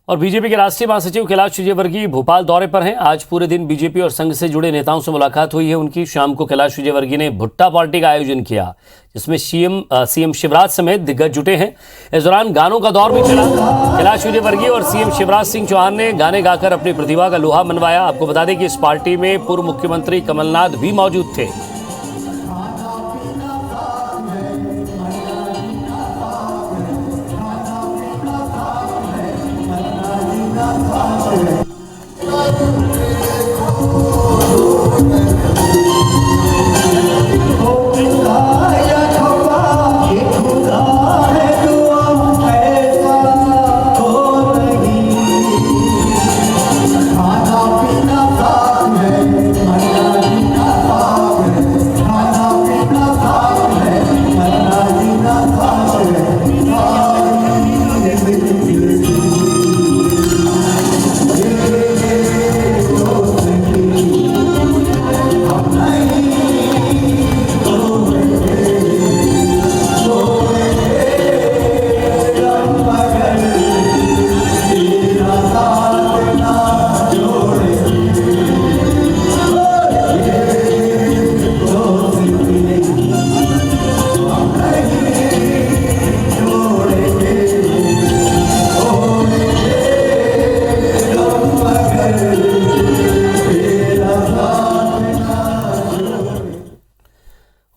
और बीजेपी के राष्ट्रीय महासचिव कैलाश विजयवर्गीय भोपाल दौरे पर हैं। आज पूरे दिन बीजेपी और संघ से जुड़े नेताओं से मुलाकात हुई है उनकी। शाम को कैलाश विजयवर्गीय ने भुट्टा पार्टी का आयोजन किया, जिसमें सीएम शिवराज समेत दिग्गज जुटे हैं। इस दौरान गानों का दौर भी चला। कैलाश विजयवर्गीय और सीएम शिवराज सिंह चौहान ने गाने गाकर अपनी प्रतिभा का लोहा मनवाया। आपको बता दें कि इस पार्टी में पूर्व मुख्यमंत्री कमलनाथ भी मौजूद थे।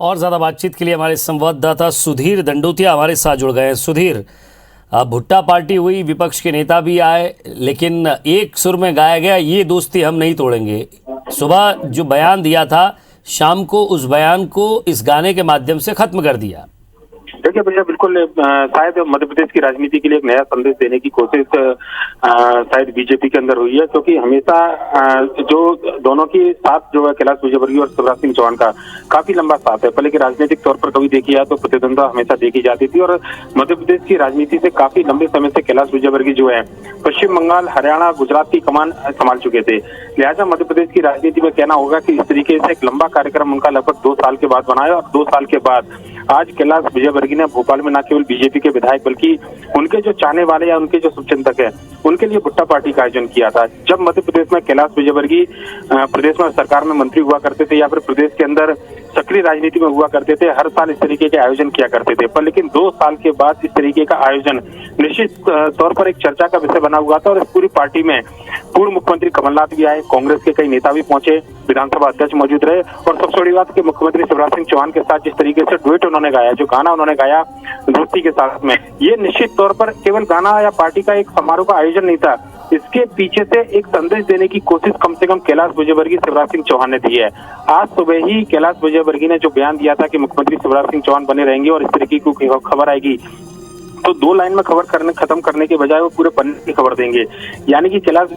और ज्यादा बातचीत के लिए हमारे संवाददाता सुधीर दंडोतिया हमारे साथ जुड़ गए हैं। सुधीर, भुट्टा पार्टी हुई, विपक्ष के नेता भी आए, लेकिन एक सुर में गाया गया, ये दोस्ती हम नहीं तोड़ेंगे। सुबह जो बयान दिया था, शाम को उस बयान को इस गाने के माध्यम से खत्म कर दिया। देखिए भैया, बिल्कुल शायद मध्य प्रदेश की राजनीति के लिए एक नया संदेश देने की कोशिश शायद बीजेपी के अंदर हुई है, क्योंकि हमेशा जो दोनों की साथ जो है कैलाश विजयवर्गीय और शिवराज सिंह चौहान का काफी लंबा साथ है। पहले की राजनीतिक तौर पर कभी देखी जाए तो प्रतिद्वंद्विता हमेशा देखी जाती थी, और मध्य प्रदेश की राजनीति से काफी लंबे समय से कैलाश विजयवर्गीय जो है पश्चिम बंगाल, हरियाणा, गुजरात की कमान संभाल चुके थे। लिहाजा मध्य प्रदेश की राजनीति में कहना होगा कि इस तरीके से एक लंबा कार्यक्रम उनका लगभग 2 साल के बाद बनाया, और 2 साल के बाद आज कैलाश विजयवर्गीय ने भोपाल में न केवल बीजेपी के विधायक बल्कि उनके जो चाहने वाले या उनके जो शुभचिंतक है उनके लिए भुट्टा पार्टी का आयोजन किया था। जब मध्य प्रदेश में कैलाश विजयवर्गीय प्रदेश में सरकार में मंत्री हुआ करते थे या फिर प्रदेश के अंदर सक्रिय राजनीति में हुआ करते थे, हर साल इस तरीके के आयोजन किया करते थे। पर लेकिन 2 साल के बाद इस तरीके का आयोजन निश्चित तौर पर एक चर्चा का विषय बना हुआ था, और इस पूरी पार्टी में पूर्व मुख्यमंत्री कमलनाथ भी आए, कांग्रेस के कई नेता भी पहुंचे, विधानसभा अध्यक्ष मौजूद रहे, और सबसे बड़ी बात कि मुख्यमंत्री शिवराज सिंह चौहान के साथ जिस तरीके से डुएट उन्होंने गाया, जो गाना उन्होंने गाया दोस्ती के साथ में, ये निश्चित तौर पर केवल गाना या पार्टी का एक समारोह का आयोजन नहीं था, इसके पीछे से एक संदेश देने की कोशिश कम से कम कैलाश विजयवर्गीय शिवराज सिंह चौहान ने दी है। आज सुबह ही कैलाश विजयवर्गीय ने जो बयान दिया था कि मुख्यमंत्री शिवराज सिंह चौहान बने रहेंगे और इस तरीके की खबर आएगी, तो 2 लाइन में खबर खत्म करने के बजाय वो पूरे पन्ने की खबर देंगे। यानी कि कैलाश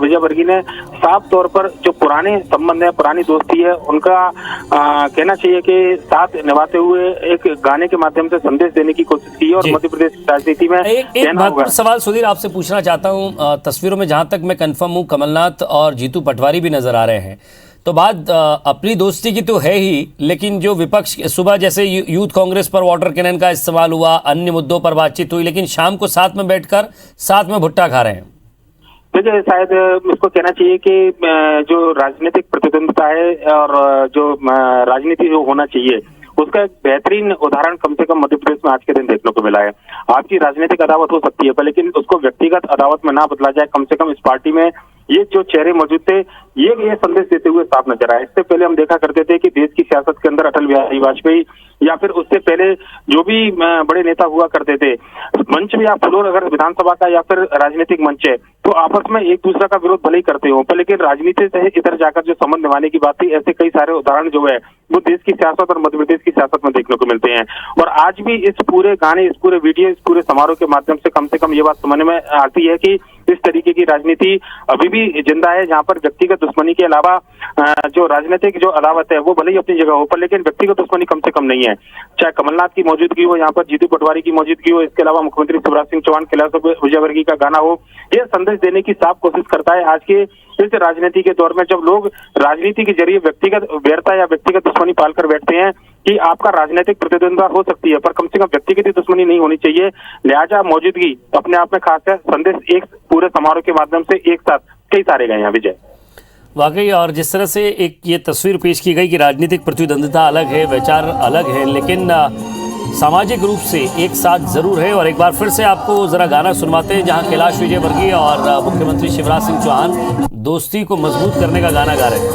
विजयवर्गीय ने साफ तौर पर जो पुराने संबंध है, पुरानी दोस्ती है, उनका कहना चाहिए कि साथ निभाते हुए एक गाने के माध्यम से संदेश देने की कोशिश की है। और मध्य प्रदेश की राजनीति में एक महत्वपूर्ण सवाल सुधीर आपसे पूछना चाहता हूँ। तस्वीरों में जहां तक मैं कंफर्म हूँ, कमलनाथ और जीतू पटवारी भी नजर आ रहे हैं, तो बात अपनी दोस्ती की तो है ही, लेकिन जो विपक्ष सुबह जैसे यूथ कांग्रेस पर वाटर कैनन का इस्तेमाल हुआ, अन्य मुद्दों पर बातचीत हुई, लेकिन शाम को साथ में बैठकर साथ में भुट्टा खा रहे हैं। देखिए, शायद इसको कहना चाहिए कि जो राजनीतिक प्रतिद्वंद्विता है और जो राजनीति जो होना चाहिए उसका एक बेहतरीन उदाहरण कम से कम मध्य प्रदेश में आज के दिन देखने को मिला है। आपकी राजनीतिक अदावत हो सकती है, पर लेकिन उसको व्यक्तिगत अदावत में ना बदला जाए। कम से कम इस पार्टी में ये जो चेहरे मौजूद थे, ये संदेश देते हुए साफ नजर आए। इससे पहले हम देखा करते थे कि देश की सियासत के अंदर अटल बिहारी वाजपेयी या फिर उससे पहले जो भी बड़े नेता हुआ करते थे, मंच में या फ्लोर अगर विधानसभा का या फिर राजनीतिक मंच है, तो आपस में एक दूसरे का विरोध भले ही करते हो, पर लेकिन राजनीति से इधर जाकर जो संबंध निभाने की बात थी, ऐसे कई सारे उदाहरण जो है वो देश की सियासत और मध्य प्रदेश की सियासत में देखने को मिलते हैं। और आज भी इस पूरे गाने, इस पूरे वीडियो, इस पूरे समारोह के माध्यम से कम ये बात समझ में आती है कि इस तरीके की राजनीति अभी भी जिंदा है, जहां पर व्यक्तिगत दुश्मनी के अलावा जो राजनीतिक जो अदावत है वो भले ही अपनी जगह हो, पर लेकिन व्यक्तिगत दुश्मनी कम से कम नहीं है। चाहे कमलनाथ की मौजूदगी हो, यहाँ पर जीतू पटवारी की मौजूदगी हो, इसके अलावा मुख्यमंत्री शिवराज सिंह चौहान, कैलाश विजयवर्गीय का गाना हो, ये संदेश देने की साफ कोशिश करता है आज के इस राजनीति के दौर में, जब लोग राजनीति के जरिए व्यक्तिगत वैरता या व्यक्तिगत दुश्मनी पालकर बैठते हैं, कि आपका राजनीतिक प्रतिद्वंद्विता हो सकती है, पर कम से कम व्यक्तिगत दुश्मनी नहीं होनी चाहिए। लिहाजा मौजूदगी अपने आप में खास है। संदेश एक पूरे समारोह के माध्यम से एक साथ कई सारे गए हैं। विजय, वाकई, और जिस तरह से एक ये तस्वीर पेश की गई कि राजनीतिक प्रतिद्वंद्विता अलग है, विचार अलग है, लेकिन सामाजिक रूप से एक साथ जरूर है। और एक बार फिर से आपको जरा गाना सुनवाते हैं जहां कैलाश विजयवर्गीय और मुख्यमंत्री शिवराज सिंह चौहान दोस्ती को मजबूत करने का गाना गा रहे हैं।